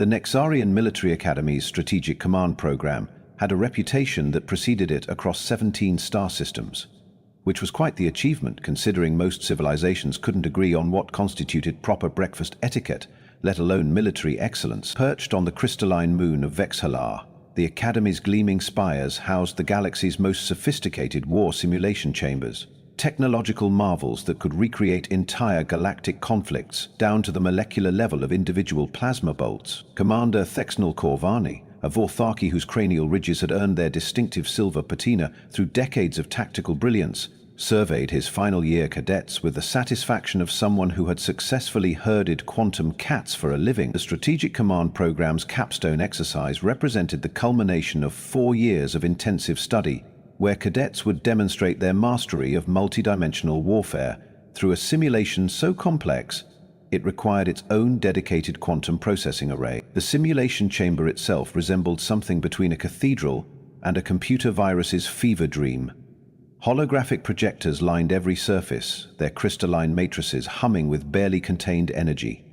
The Nexarian Military Academy's Strategic Command Program had a reputation that preceded it across 17 star systems, which was quite the achievement considering most civilizations couldn't agree on what constituted proper breakfast etiquette, let alone military excellence. Perched on the crystalline moon of Vexhalar, the Academy's gleaming spires housed the galaxy's most sophisticated war simulation chambers, technological marvels that could recreate entire galactic conflicts down to the molecular level of individual plasma bolts. Commander Thexnal Corvani, a Vorthaki whose cranial ridges had earned their distinctive silver patina through decades of tactical brilliance, surveyed his final year cadets with the satisfaction of someone who had successfully herded quantum cats for a living. The Strategic Command Program's capstone exercise represented the culmination of 4 years of intensive study, where cadets would demonstrate their mastery of multidimensional warfare through a simulation so complex it required its own dedicated quantum processing array. The simulation chamber itself resembled something between a cathedral and a computer virus's fever dream. Holographic projectors lined every surface, their crystalline matrices humming with barely contained energy.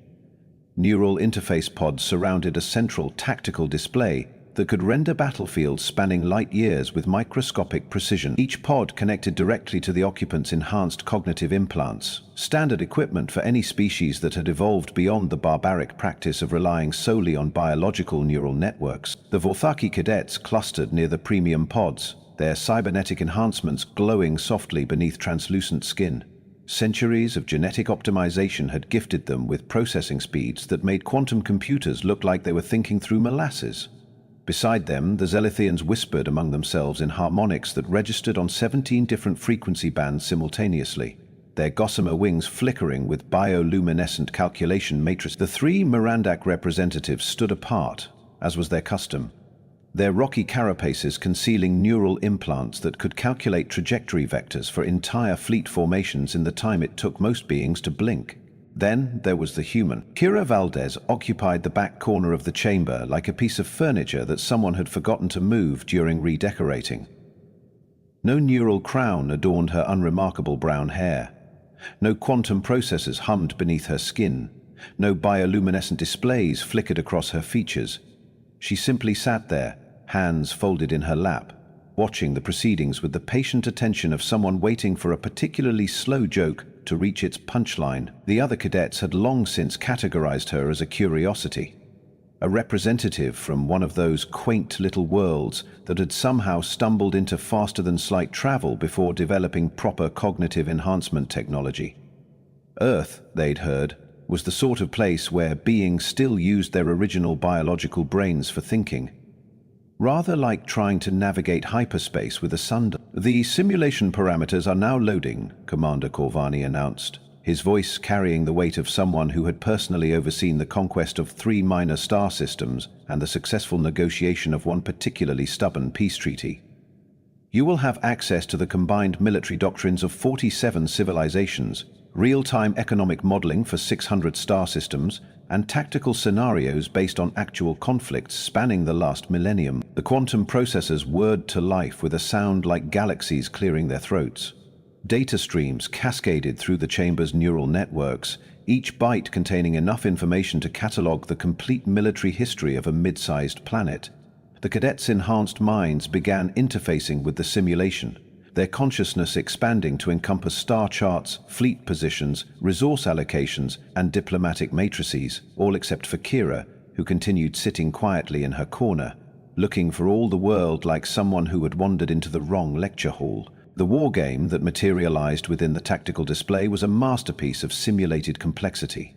Neural interface pods surrounded a central tactical display that could render battlefields spanning light years with microscopic precision. Each pod connected directly to the occupant's enhanced cognitive implants, standard equipment for any species that had evolved beyond the barbaric practice of relying solely on biological neural networks. The Vorthaki cadets clustered near the premium pods, their cybernetic enhancements glowing softly beneath translucent skin. Centuries of genetic optimization had gifted them with processing speeds that made quantum computers look like they were thinking through molasses. Beside them, the Zelithians whispered among themselves in harmonics that registered on 17 different frequency bands simultaneously, their gossamer wings flickering with bioluminescent calculation matrices. The 3 Mirandak representatives stood apart, as was their custom, their rocky carapaces concealing neural implants that could calculate trajectory vectors for entire fleet formations in the time it took most beings to blink. Then there was the human. Kira Valdez occupied the back corner of the chamber like a piece of furniture that someone had forgotten to move during redecorating. No neural crown adorned her unremarkable brown hair. No quantum processors hummed beneath her skin. No bioluminescent displays flickered across her features. She simply sat there, hands folded in her lap, watching the proceedings with the patient attention of someone waiting for a particularly slow joke to reach its punchline. The other cadets had long since categorized her as a curiosity, a representative from one of those quaint little worlds that had somehow stumbled into faster-than-light travel before developing proper cognitive enhancement technology. Earth, they'd heard, was the sort of place where beings still used their original biological brains for thinking, rather like trying to navigate hyperspace with a sundial. The simulation parameters are now loading, Commander Corvani announced, his voice carrying the weight of someone who had personally overseen the conquest of 3 minor star systems and the successful negotiation of one particularly stubborn peace treaty. You will have access to the combined military doctrines of 47 civilizations, real-time economic modeling for 600 star systems, and tactical scenarios based on actual conflicts spanning the last millennium. The quantum processors whirred to life with a sound like galaxies clearing their throats. Data streams cascaded through the chamber's neural networks, each byte containing enough information to catalog the complete military history of a mid-sized planet. The cadets' enhanced minds began interfacing with the simulation, their consciousness expanding to encompass star charts, fleet positions, resource allocations, and diplomatic matrices, all except for Kira, who continued sitting quietly in her corner, looking for all the world like someone who had wandered into the wrong lecture hall. The war game that materialized within the tactical display was a masterpiece of simulated complexity.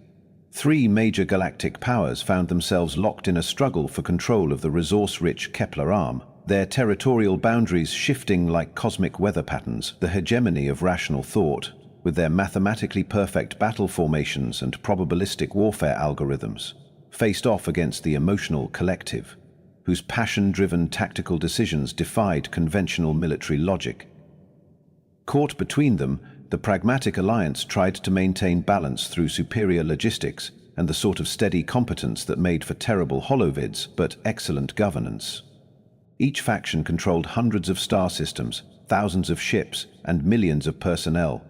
3 major galactic powers found themselves locked in a struggle for control of the resource-rich Kepler arm, their territorial boundaries shifting like cosmic weather patterns. The hegemony of rational thought, with their mathematically perfect battle formations and probabilistic warfare algorithms, faced off against the emotional collective, whose passion-driven tactical decisions defied conventional military logic. Caught between them, the pragmatic alliance tried to maintain balance through superior logistics and the sort of steady competence that made for terrible holovids but excellent governance. Each faction controlled hundreds of star systems, thousands of ships, and millions of personnel.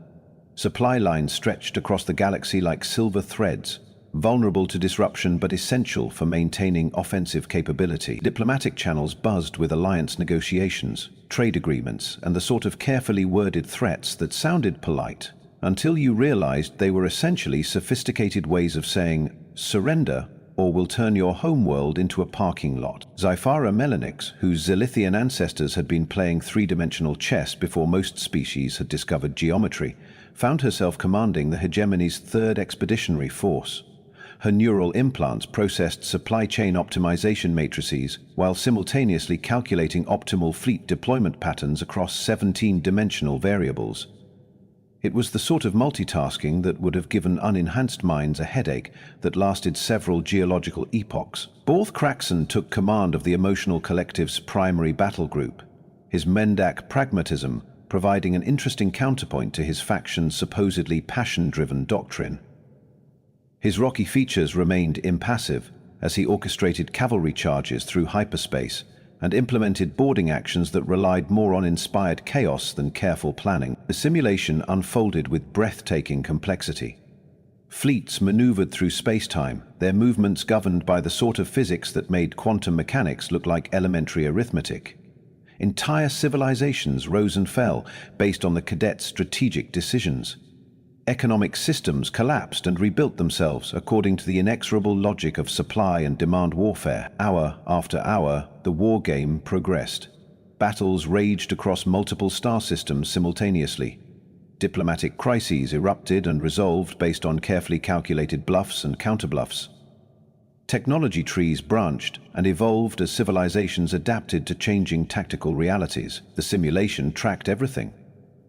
Supply lines stretched across the galaxy like silver threads, vulnerable to disruption but essential for maintaining offensive capability. Diplomatic channels buzzed with alliance negotiations, trade agreements, and the sort of carefully worded threats that sounded polite, until you realized they were essentially sophisticated ways of saying, surrender, or we'll turn your homeworld into a parking lot. Zyphara melanix, whose Zilithian ancestors had been playing three-dimensional chess before most species had discovered geometry, found herself commanding the hegemony's third expeditionary force. Her neural implants processed supply chain optimization matrices while simultaneously calculating optimal fleet deployment patterns across 17-dimensional variables. It was the sort of multitasking that would have given unenhanced minds a headache that lasted several geological epochs. Borth Kraxon took command of the Emotional Collective's primary battle group, his Mendak pragmatism providing an interesting counterpoint to his faction's supposedly passion-driven doctrine. His rocky features remained impassive as he orchestrated cavalry charges through hyperspace and implemented boarding actions that relied more on inspired chaos than careful planning. The simulation unfolded with breathtaking complexity. Fleets maneuvered through space-time, their movements governed by the sort of physics that made quantum mechanics look like elementary arithmetic. Entire civilizations rose and fell based on the cadets' strategic decisions. Economic systems collapsed and rebuilt themselves according to the inexorable logic of supply and demand warfare. Hour after hour, the war game progressed. Battles raged across multiple star systems simultaneously. Diplomatic crises erupted and resolved based on carefully calculated bluffs and counterbluffs. Technology trees branched and evolved as civilizations adapted to changing tactical realities. The simulation tracked everything.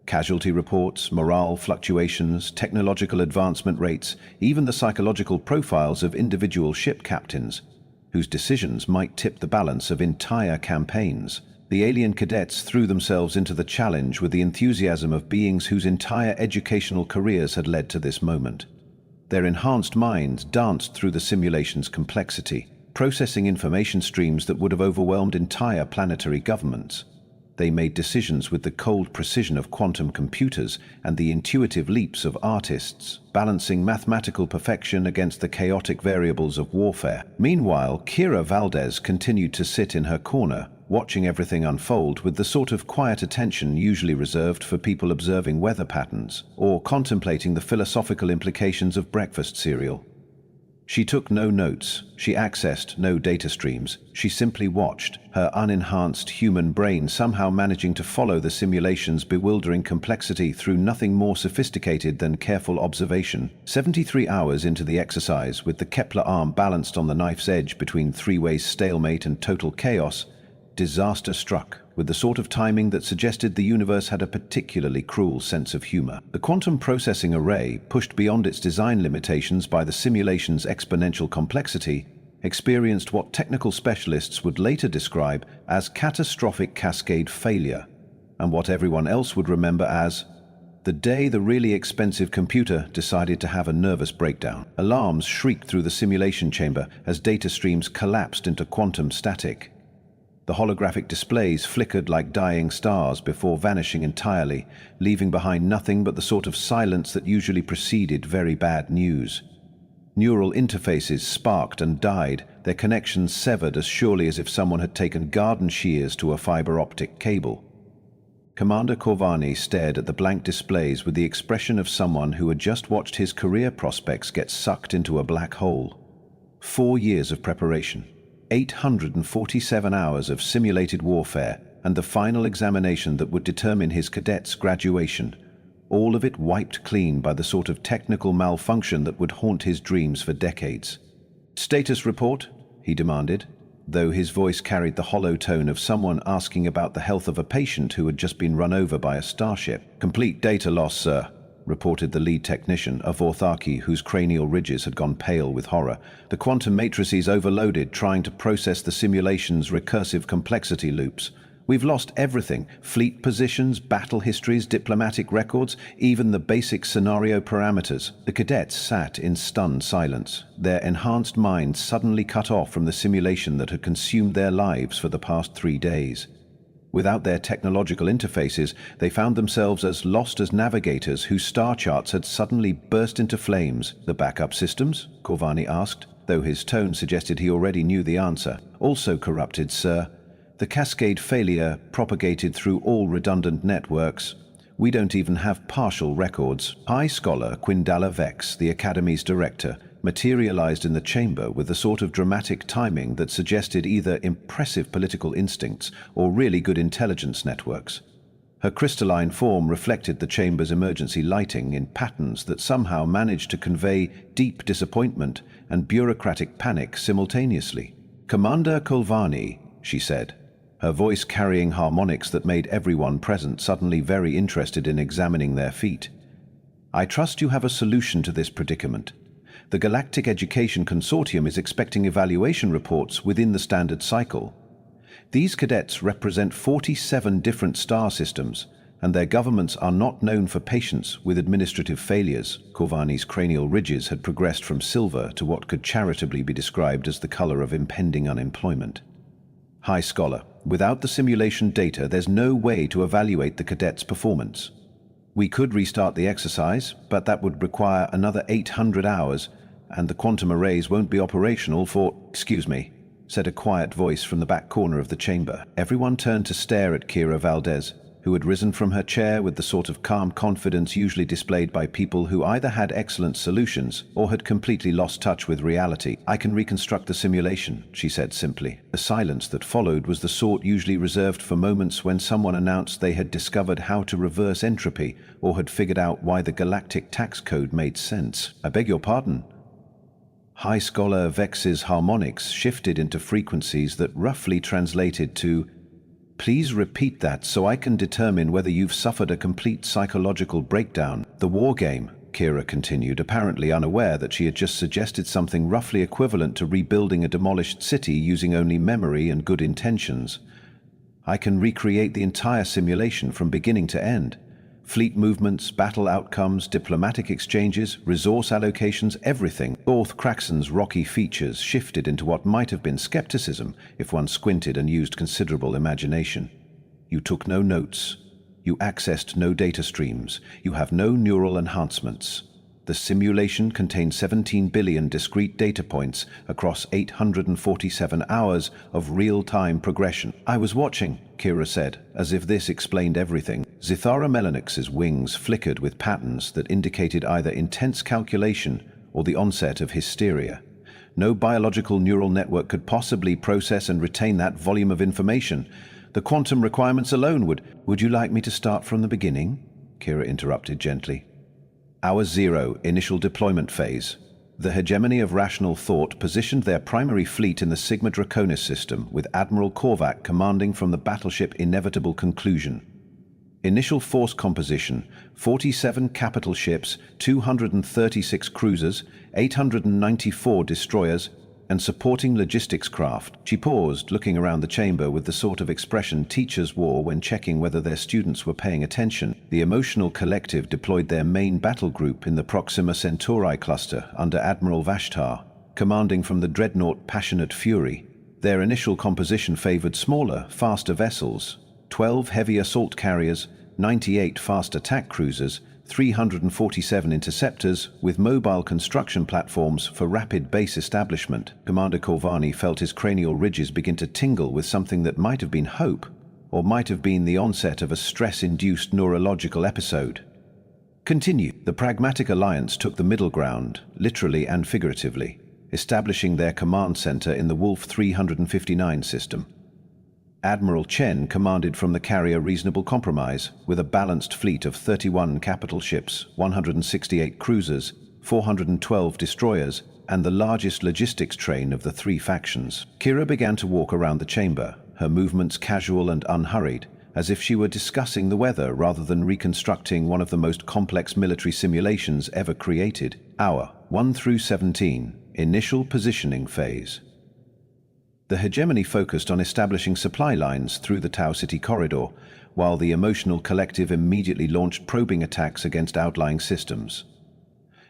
Casualty reports, morale fluctuations, technological advancement rates, even the psychological profiles of individual ship captains, whose decisions might tip the balance of entire campaigns. The alien cadets threw themselves into the challenge with the enthusiasm of beings whose entire educational careers had led to this moment. Their enhanced minds danced through the simulation's complexity, processing information streams that would have overwhelmed entire planetary governments. They made decisions with the cold precision of quantum computers and the intuitive leaps of artists, balancing mathematical perfection against the chaotic variables of warfare. Meanwhile, Kira Valdez continued to sit in her corner, watching everything unfold with the sort of quiet attention usually reserved for people observing weather patterns or contemplating the philosophical implications of breakfast cereal. She took no notes, she accessed no data streams, she simply watched, her unenhanced human brain somehow managing to follow the simulation's bewildering complexity through nothing more sophisticated than careful observation. 73 hours into the exercise, with the Kepler arm balanced on the knife's edge between three-way stalemate and total chaos, disaster struck, with the sort of timing that suggested the universe had a particularly cruel sense of humor. The quantum processing array, pushed beyond its design limitations by the simulation's exponential complexity, experienced what technical specialists would later describe as catastrophic cascade failure, and what everyone else would remember as the day the really expensive computer decided to have a nervous breakdown. Alarms shrieked through the simulation chamber as data streams collapsed into quantum static. The holographic displays flickered like dying stars before vanishing entirely, leaving behind nothing but the sort of silence that usually preceded very bad news. Neural interfaces sparked and died, their connections severed as surely as if someone had taken garden shears to a fiber optic cable. Commander Corvani stared at the blank displays with the expression of someone who had just watched his career prospects get sucked into a black hole. 4 years of preparation. 847 hours of simulated warfare, and the final examination that would determine his cadet's graduation, all of it wiped clean by the sort of technical malfunction that would haunt his dreams for decades. "Status report?" he demanded, though his voice carried the hollow tone of someone asking about the health of a patient who had just been run over by a starship. "Complete data loss, sir," reported the lead technician, a Vorthaki whose cranial ridges had gone pale with horror. "The quantum matrices overloaded trying to process the simulation's recursive complexity loops. We've lost everything: fleet positions, battle histories, diplomatic records, even the basic scenario parameters." The cadets sat in stunned silence, their enhanced minds suddenly cut off from the simulation that had consumed their lives for the past 3 days. Without their technological interfaces, they found themselves as lost as navigators whose star charts had suddenly burst into flames. "The backup systems?" Corvani asked, though his tone suggested he already knew the answer. "Also corrupted, sir. The cascade failure propagated through all redundant networks. We don't even have partial records." High Scholar Quindala Vex, the Academy's director, materialized in the chamber with the sort of dramatic timing that suggested either impressive political instincts or really good intelligence networks. Her crystalline form reflected the chamber's emergency lighting in patterns that somehow managed to convey deep disappointment and bureaucratic panic simultaneously. "Commander Kolvani," she said, her voice carrying harmonics that made everyone present suddenly very interested in examining their feet. "I trust you have a solution to this predicament. The Galactic Education Consortium is expecting evaluation reports within the standard cycle. These cadets represent 47 different star systems, and their governments are not known for patience with administrative failures." Corvani's cranial ridges had progressed from silver to what could charitably be described as the color of impending unemployment. "High Scholar, without the simulation data, there's no way to evaluate the cadets' performance. We could restart the exercise, but that would require another 800 hours, and the quantum arrays won't be operational for—" "Excuse me," said a quiet voice from the back corner of the chamber. Everyone turned to stare at Kira Valdez, who had risen from her chair with the sort of calm confidence usually displayed by people who either had excellent solutions or had completely lost touch with reality. "I can reconstruct the simulation," she said simply. The silence that followed was the sort usually reserved for moments when someone announced they had discovered how to reverse entropy or had figured out why the galactic tax code made sense. "I beg your pardon." High Scholar Vex's harmonics shifted into frequencies that roughly translated to, "Please repeat that so I can determine whether you've suffered a complete psychological breakdown." "The war game," Kira continued, apparently unaware that she had just suggested something roughly equivalent to rebuilding a demolished city using only memory and good intentions. "I can recreate the entire simulation from beginning to end. Fleet movements, battle outcomes, diplomatic exchanges, resource allocations, everything." Orth Craxon's rocky features shifted into what might have been skepticism if one squinted and used considerable imagination. "You took no notes. You accessed no data streams. You have no neural enhancements. The simulation contains 17 billion discrete data points across 847 hours of real-time progression." "I was watching," Kira said, as if this explained everything. Zithara Melanix's wings flickered with patterns that indicated either intense calculation or the onset of hysteria. No biological neural network could possibly process and retain that volume of information. The quantum requirements alone would— "Would you like me to start from the beginning?" Kira interrupted gently. "Hour 0, initial deployment phase. The hegemony of rational thought positioned their primary fleet in the Sigma Draconis system, with Admiral Korvac commanding from the battleship Inevitable Conclusion. Initial force composition: 47 capital ships, 236 cruisers, 894 destroyers, and supporting logistics craft." She paused, looking around the chamber with the sort of expression teachers wore when checking whether their students were paying attention. The Emotional Collective deployed their main battle group in the Proxima Centauri cluster under Admiral Vashtar, commanding from the dreadnought Passionate Fury. Their initial composition favored smaller, faster vessels: 12 heavy assault carriers, 98 fast attack cruisers, 347 interceptors, with mobile construction platforms for rapid base establishment. Commander Corvani felt his cranial ridges begin to tingle with something that might have been hope, or might have been the onset of a stress-induced neurological episode. "Continue." The Pragmatic Alliance took the middle ground, literally and figuratively, establishing their command center in the Wolf 359 system. Admiral Chen commanded from the carrier Reasonable Compromise, with a balanced fleet of 31 capital ships, 168 cruisers, 412 destroyers, and the largest logistics train of the three factions. Kira began to walk around the chamber, her movements casual and unhurried, as if she were discussing the weather rather than reconstructing one of the most complex military simulations ever created. Hour 1 through 17, initial positioning phase. The hegemony focused on establishing supply lines through the Tau City corridor, while the Emotional Collective immediately launched probing attacks against outlying systems.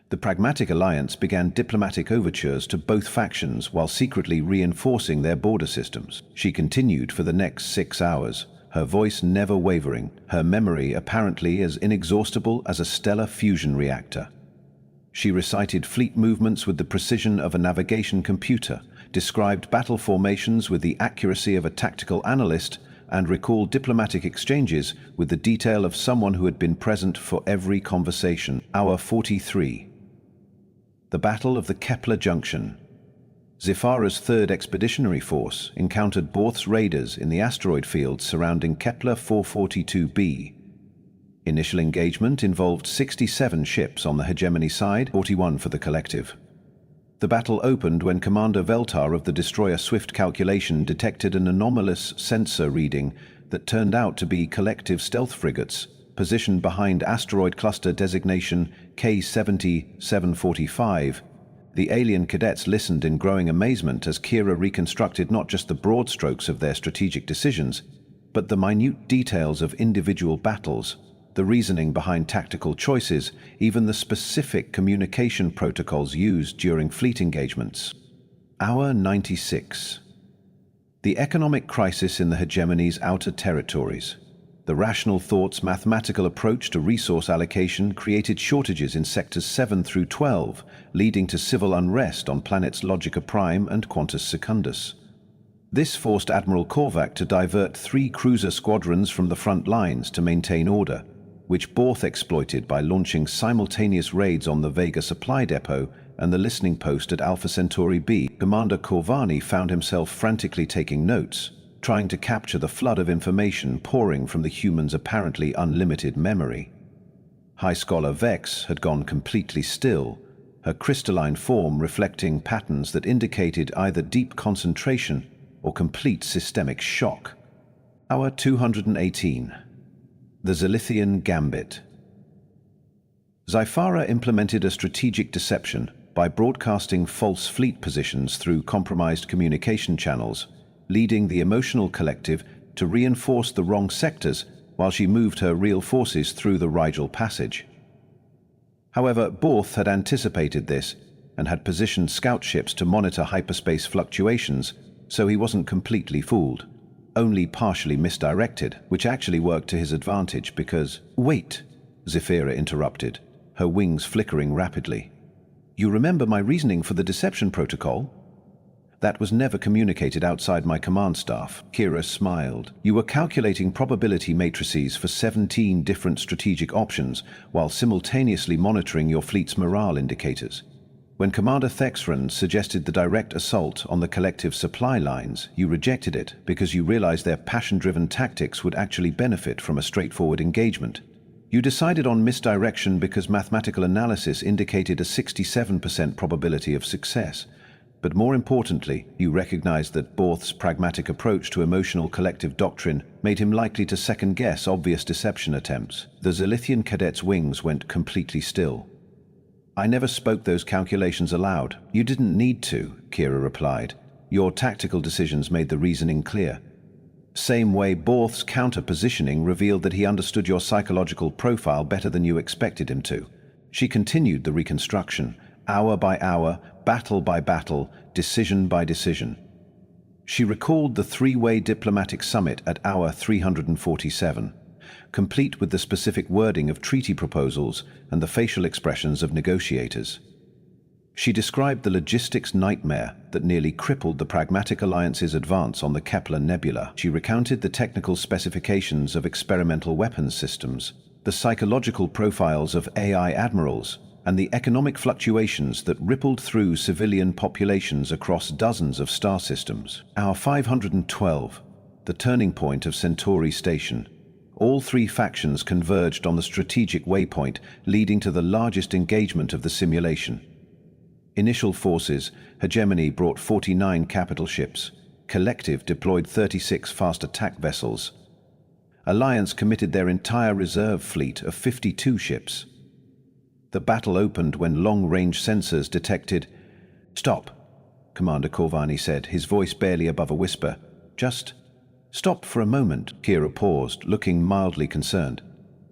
The Pragmatic Alliance began diplomatic overtures to both factions while secretly reinforcing their border systems. She continued for the next 6 hours, her voice never wavering, her memory apparently as inexhaustible as a stellar fusion reactor. She recited fleet movements with the precision of a navigation computer, described battle formations with the accuracy of a tactical analyst, and recalled diplomatic exchanges with the detail of someone who had been present for every conversation. Hour 43. The Battle of the Kepler Junction. Zifara's Third Expeditionary Force encountered Borth's raiders in the asteroid fields surrounding Kepler 442b. Initial engagement involved 67 ships on the hegemony side, 41 for the collective. The battle opened when Commander Veltar of the destroyer Swift Calculation detected an anomalous sensor reading that turned out to be collective stealth frigates positioned behind asteroid cluster designation K-70-745. The alien cadets listened in growing amazement as Kira reconstructed not just the broad strokes of their strategic decisions, but the minute details of individual battles, the reasoning behind tactical choices, even the specific communication protocols used during fleet engagements. Hour 96. The economic crisis in the hegemony's outer territories. The rational thought's mathematical approach to resource allocation created shortages in sectors 7 through 12, leading to civil unrest on planets Logica Prime and Quantus Secundus. This forced Admiral Korvac to divert 3 cruiser squadrons from the front lines to maintain order, which Borth exploited by launching simultaneous raids on the Vega supply depot and the listening post at Alpha Centauri B. Commander Corvani found himself frantically taking notes, trying to capture the flood of information pouring from the human's apparently unlimited memory. High Scholar Vex had gone completely still, her crystalline form reflecting patterns that indicated either deep concentration or complete systemic shock. Hour 218. The Zilithian Gambit. Zifara implemented a strategic deception by broadcasting false fleet positions through compromised communication channels, leading the emotional collective to reinforce the wrong sectors while she moved her real forces through the Rigel Passage. However, Borth had anticipated this and had positioned scout ships to monitor hyperspace fluctuations, so he wasn't completely fooled, only partially misdirected, which actually worked to his advantage because— "Wait," Zifira interrupted, her wings flickering rapidly. "You remember my reasoning for the deception protocol? That was never communicated outside my command staff." Kira smiled. "You were calculating probability matrices for 17 different strategic options while simultaneously monitoring your fleet's morale indicators. When Commander Thexran suggested the direct assault on the collective supply lines, you rejected it because you realized their passion-driven tactics would actually benefit from a straightforward engagement. You decided on misdirection because mathematical analysis indicated a 67% probability of success. But more importantly, you recognized that Borth's pragmatic approach to emotional collective doctrine made him likely to second-guess obvious deception attempts." The Zilithian cadet's wings went completely still. "I never spoke those calculations aloud." "You didn't need to," Kira replied. "Your tactical decisions made the reasoning clear. Same way Borth's counter-positioning revealed that he understood your psychological profile better than you expected him to." She continued the reconstruction, hour by hour, battle by battle, decision by decision. She recalled the 3-way diplomatic summit at hour 347, complete with the specific wording of treaty proposals and the facial expressions of negotiators. She described the logistics nightmare that nearly crippled the Pragmatic Alliance's advance on the Kepler Nebula. She recounted the technical specifications of experimental weapons systems, the psychological profiles of AI admirals, and the economic fluctuations that rippled through civilian populations across dozens of star systems. Hour 512, the turning point of Centauri Station. All 3 factions converged on the strategic waypoint leading to the largest engagement of the simulation. Initial forces, Hegemony brought 49 capital ships. Collective deployed 36 fast attack vessels. Alliance committed their entire reserve fleet of 52 ships. The battle opened when long-range sensors detected— "Stop," Commander Corvani said, his voice barely above a whisper. "Just stop for a moment." Kira paused, looking mildly concerned.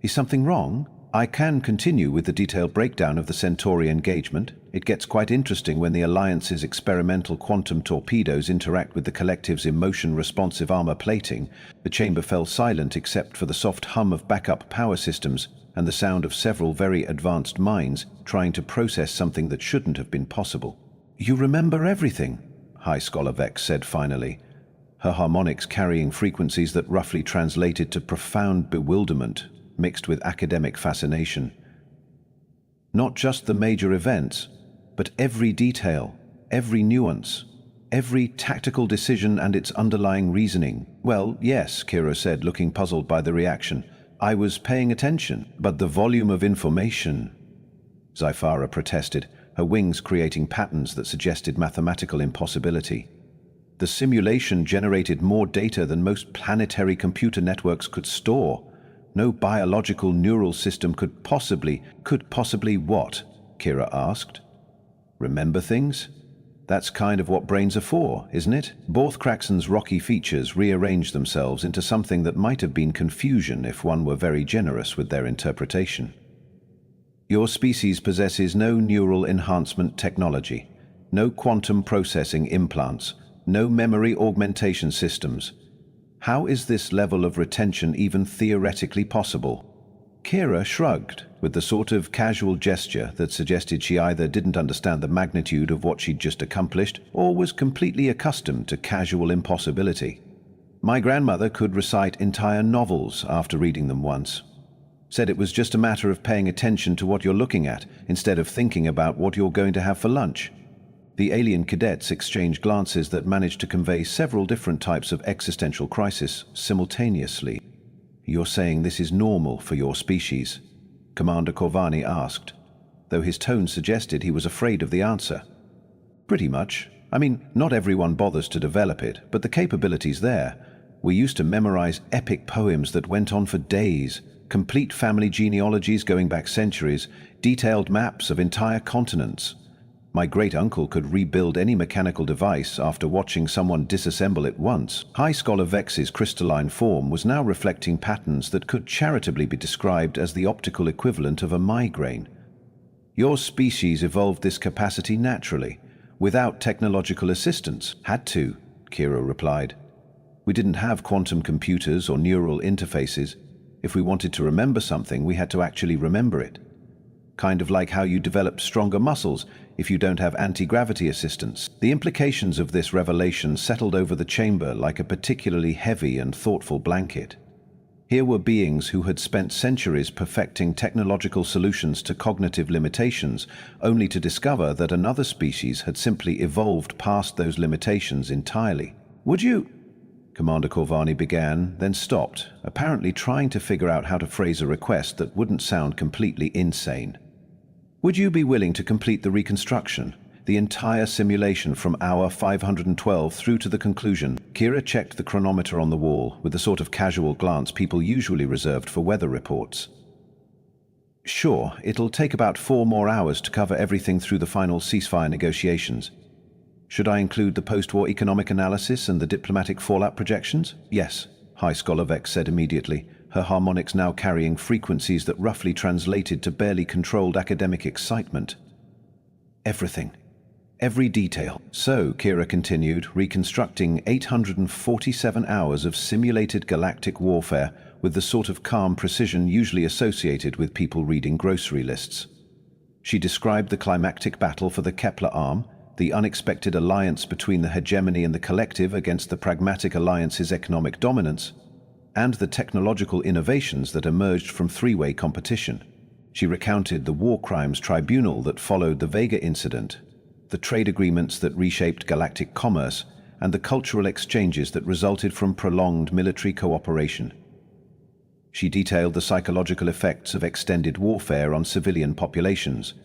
"Is something wrong?" I can continue with the detailed breakdown of the Centauri engagement. It gets quite interesting when the Alliance's experimental quantum torpedoes interact with the Collective's emotion-responsive armor plating. The chamber fell silent except for the soft hum of backup power systems and the sound of several very advanced minds trying to process something that shouldn't have been possible. "You remember everything," High Scholar Vex said finally, her harmonics carrying frequencies that roughly translated to profound bewilderment mixed with academic fascination. "Not just the major events, but every detail, every nuance, every tactical decision and its underlying reasoning." "Well, yes," Kira said, looking puzzled by the reaction. "I was paying attention, but the volume of information..." Zyphara protested, her wings creating patterns that suggested mathematical impossibility. "The simulation generated more data than most planetary computer networks could store. No biological neural system could possibly what?" Kira asked. "Remember things? That's kind of what brains are for, isn't it?" Borth Craxon's rocky features rearranged themselves into something that might have been confusion if one were very generous with their interpretation. "Your species possesses no neural enhancement technology, no quantum processing implants, no memory augmentation systems. How is this level of retention even theoretically possible?" Kira shrugged, with the sort of casual gesture that suggested she either didn't understand the magnitude of what she'd just accomplished or was completely accustomed to casual impossibility. "My grandmother could recite entire novels after reading them once. Said it was just a matter of paying attention to what you're looking at instead of thinking about what you're going to have for lunch." The alien cadets exchanged glances that managed to convey several different types of existential crisis simultaneously. "You're saying this is normal for your species?" Commander Corvani asked, though his tone suggested he was afraid of the answer. "Pretty much. I mean, not everyone bothers to develop it, but the capability's there. We used to memorize epic poems that went on for days, complete family genealogies going back centuries, detailed maps of entire continents. My great-uncle could rebuild any mechanical device after watching someone disassemble it once." High Scholar Vex's crystalline form was now reflecting patterns that could charitably be described as the optical equivalent of a migraine. "Your species evolved this capacity naturally, without technological assistance." "Had to," Kira replied. "We didn't have quantum computers or neural interfaces. If we wanted to remember something, we had to actually remember it. Kind of like how you develop stronger muscles if you don't have anti-gravity assistance." The implications of this revelation settled over the chamber like a particularly heavy and thoughtful blanket. Here were beings who had spent centuries perfecting technological solutions to cognitive limitations, only to discover that another species had simply evolved past those limitations entirely. "Would you..." Commander Corvani began, then stopped, apparently trying to figure out how to phrase a request that wouldn't sound completely insane. "Would you be willing to complete the reconstruction, the entire simulation from hour 512 through to the conclusion?" Kira checked the chronometer on the wall with the sort of casual glance people usually reserved for weather reports. "Sure, it'll take about 4 more hours to cover everything through the final ceasefire negotiations. Should I include the post-war economic analysis and the diplomatic fallout projections?" "Yes," High Scholar Vex said immediately, her harmonics now carrying frequencies that roughly translated to barely controlled academic excitement. "Everything. Every detail." So, Kira continued, reconstructing 847 hours of simulated galactic warfare with the sort of calm precision usually associated with people reading grocery lists. She described the climactic battle for the Kepler arm, the unexpected alliance between the hegemony and the collective against the pragmatic alliance's economic dominance, and the technological innovations that emerged from three-way competition. She recounted the war crimes tribunal that followed the Vega incident, the trade agreements that reshaped galactic commerce, and the cultural exchanges that resulted from prolonged military cooperation. She detailed the psychological effects of extended warfare on civilian populations,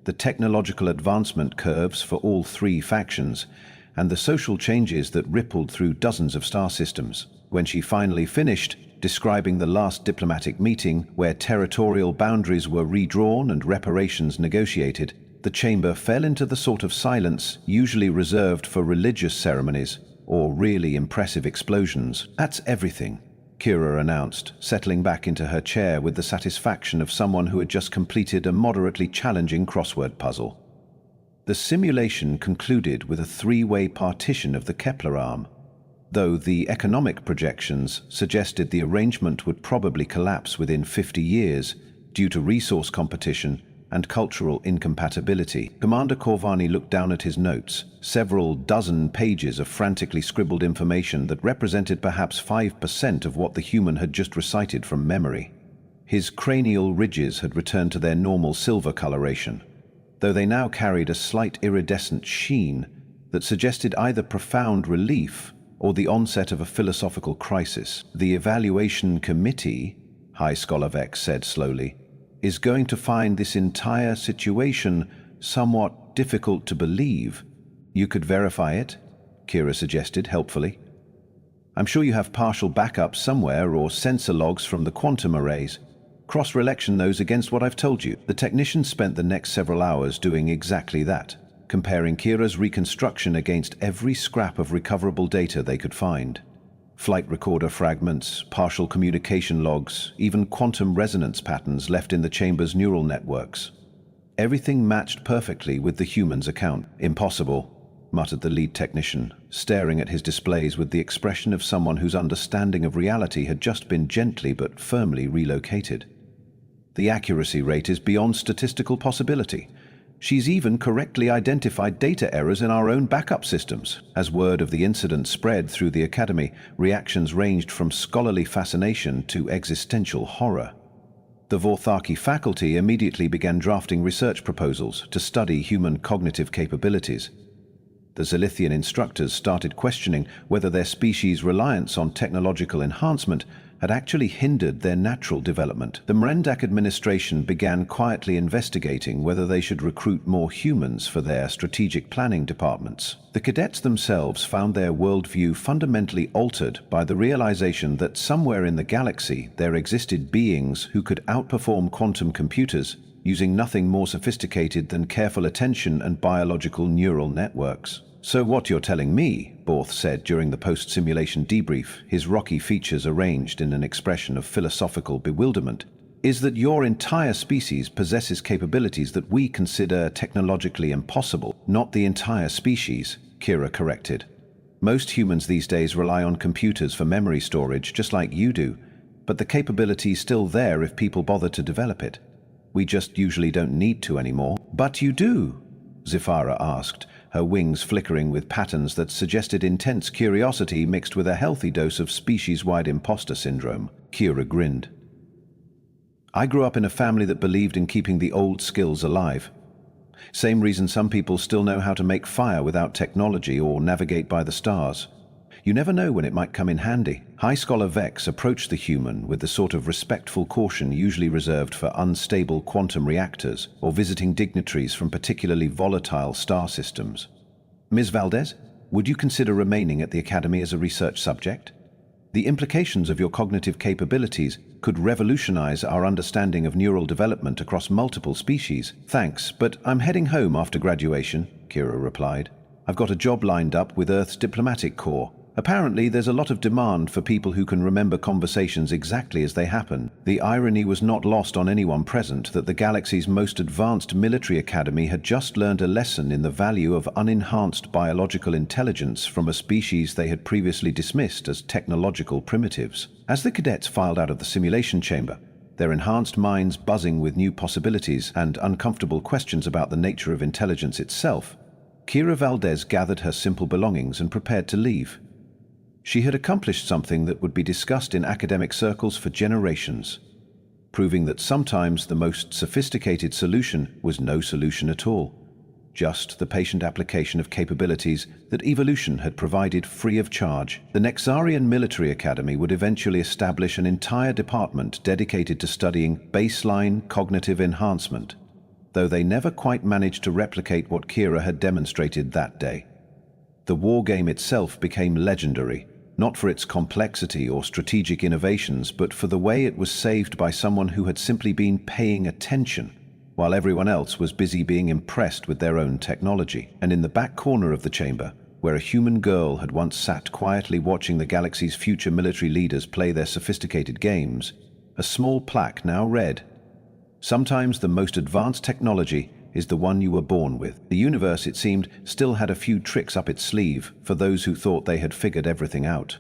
the technological advancement curves for all three factions, and the social changes that rippled through dozens of star systems. When she finally finished, describing the last diplomatic meeting where territorial boundaries were redrawn and reparations negotiated, the chamber fell into the sort of silence usually reserved for religious ceremonies or really impressive explosions. "That's everything," Kira announced, settling back into her chair with the satisfaction of someone who had just completed a moderately challenging crossword puzzle. The simulation concluded with a three-way partition of the Kepler arm, though the economic projections suggested the arrangement would probably collapse within 50 years due to resource competition and cultural incompatibility. Commander Corvani looked down at his notes, several dozen pages of frantically scribbled information that represented perhaps 5% of what the human had just recited from memory. His cranial ridges had returned to their normal silver coloration, though they now carried a slight iridescent sheen that suggested either profound relief or the onset of a philosophical crisis. "The evaluation committee," High Scholar Vex said slowly, "is going to find this entire situation somewhat difficult to believe. You could verify it?" Kira suggested helpfully. "I'm sure you have partial backups somewhere or sensor logs from the quantum arrays. Cross-relation those against what I've told you." The technicians spent the next several hours doing exactly that, comparing Kira's reconstruction against every scrap of recoverable data they could find. Flight recorder fragments, partial communication logs, even quantum resonance patterns left in the chamber's neural networks. Everything matched perfectly with the human's account. "Impossible," muttered the lead technician, staring at his displays with the expression of someone whose understanding of reality had just been gently but firmly relocated. "The accuracy rate is beyond statistical possibility. She's even correctly identified data errors in our own backup systems." As word of the incident spread through the academy, reactions ranged from scholarly fascination to existential horror. The Vorthaki faculty immediately began drafting research proposals to study human cognitive capabilities. The Zilithian instructors started questioning whether their species' reliance on technological enhancement had actually hindered their natural development. The Mrendak administration began quietly investigating whether they should recruit more humans for their strategic planning departments. The cadets themselves found their worldview fundamentally altered by the realization that somewhere in the galaxy there existed beings who could outperform quantum computers using nothing more sophisticated than careful attention and biological neural networks. "So what you're telling me," Borth said during the post-simulation debrief, his rocky features arranged in an expression of philosophical bewilderment, "is that your entire species possesses capabilities that we consider technologically impossible." "Not the entire species," Kira corrected. "Most humans these days rely on computers for memory storage, just like you do, but the capability is still there if people bother to develop it. We just usually don't need to anymore." "But you do?" Zifara asked, her wings flickering with patterns that suggested intense curiosity mixed with a healthy dose of species-wide imposter syndrome. Kira grinned. "I grew up in a family that believed in keeping the old skills alive. Same reason some people still know how to make fire without technology or navigate by the stars. You never know when it might come in handy." High Scholar Vex approached the human with the sort of respectful caution usually reserved for unstable quantum reactors or visiting dignitaries from particularly volatile star systems. "Ms. Valdez, would you consider remaining at the Academy as a research subject? The implications of your cognitive capabilities could revolutionize our understanding of neural development across multiple species." "Thanks, but I'm heading home after graduation," Kira replied. "I've got a job lined up with Earth's diplomatic corps. Apparently, there's a lot of demand for people who can remember conversations exactly as they happen." The irony was not lost on anyone present that the galaxy's most advanced military academy had just learned a lesson in the value of unenhanced biological intelligence from a species they had previously dismissed as technological primitives. As the cadets filed out of the simulation chamber, their enhanced minds buzzing with new possibilities and uncomfortable questions about the nature of intelligence itself, Kira Valdez gathered her simple belongings and prepared to leave. She had accomplished something that would be discussed in academic circles for generations, proving that sometimes the most sophisticated solution was no solution at all, just the patient application of capabilities that evolution had provided free of charge. The Nexarian Military Academy would eventually establish an entire department dedicated to studying baseline cognitive enhancement, though they never quite managed to replicate what Kira had demonstrated that day. The wargame itself became legendary, not for its complexity or strategic innovations, but for the way it was saved by someone who had simply been paying attention, while everyone else was busy being impressed with their own technology. And in the back corner of the chamber, where a human girl had once sat quietly watching the galaxy's future military leaders play their sophisticated games, a small plaque now read, "Sometimes the most advanced technology is the one you were born with." The universe, it seemed, still had a few tricks up its sleeve for those who thought they had figured everything out.